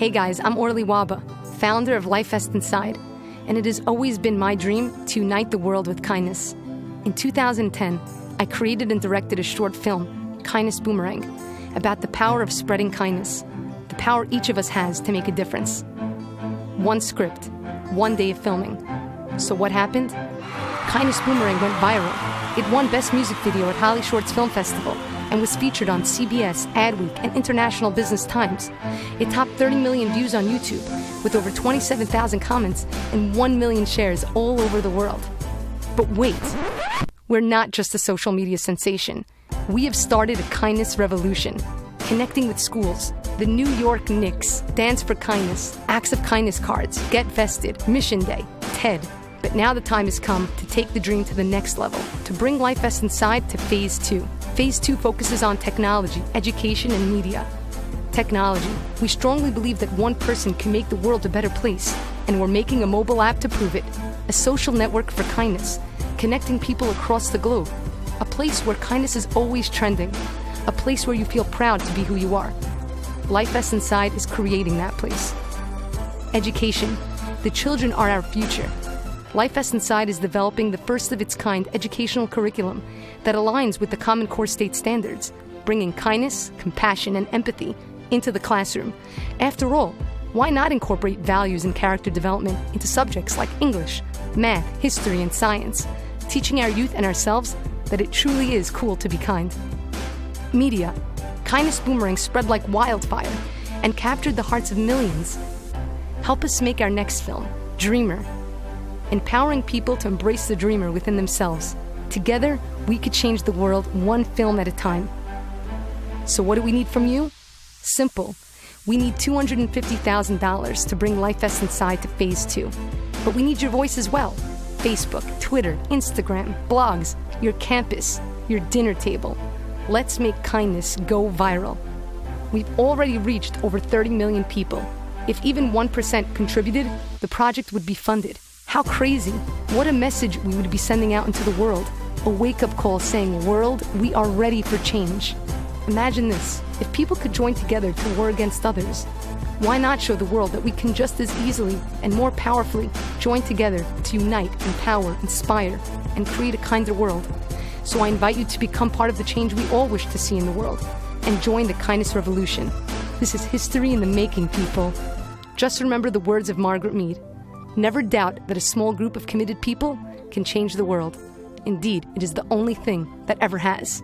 Hey guys, I'm Orly Waba, founder of Life Vest Inside, and it has always been my dream to unite the world with kindness. In 2010, I created and directed a short film, Kindness Boomerang, about the power of spreading kindness, the power each of us has to make a difference. One script, 1 day of filming. So what happened? Kindness Boomerang went viral. It won Best Music Video at Holly Shorts Film Festival and was featured on CBS, Adweek, and International Business Times. It topped 30 million views on YouTube, with over 27,000 comments and 1 million shares all over the world. But wait, we're not just a social media sensation. We have started a kindness revolution, connecting with schools, the New York Knicks, Dance for Kindness, Acts of Kindness cards, Get Vested, Mission Day, TED. But now the time has come to take the dream to the next level, to bring Life Vest Inside to Phase 2. Phase 2 focuses on technology, education, and media. Technology. We strongly believe that one person can make the world a better place, and we're making a mobile app to prove it. A social network for kindness, connecting people across the globe. A place where kindness is always trending. A place where you feel proud to be who you are. Life Vest Inside is creating that place. Education. The children are our future. Life Vest Inside is developing the first of its kind educational curriculum that aligns with the Common Core State standards, bringing kindness, compassion, and empathy into the classroom. After all, why not incorporate values and character development into subjects like English, math, history, and science, teaching our youth and ourselves that it truly is cool to be kind. Media. Kindness Boomerang spread like wildfire and captured the hearts of millions. Help us make our next film, Dreamer, empowering people to embrace the dreamer within themselves. Together, we could change the world one film at a time. So what do we need from you? Simple. We need $250,000 to bring Life Vest Inside to Phase 2. But we need your voice as well. Facebook, Twitter, Instagram, blogs, your campus, your dinner table. Let's make kindness go viral. We've already reached over 30 million people. If even 1% contributed, the project would be funded. How crazy. What a message we would be sending out into the world. A wake-up call saying, world, we are ready for change. Imagine this. If people could join together to war against others, why not show the world that we can just as easily and more powerfully join together to unite, empower, inspire, and create a kinder world? So I invite you to become part of the change we all wish to see in the world and join the kindness revolution. This is history in the making, people. Just remember the words of Margaret Mead. Never doubt that a small group of committed people can change the world. Indeed, it is the only thing that ever has.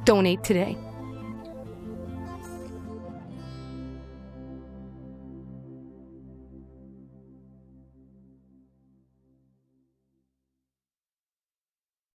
Donate today.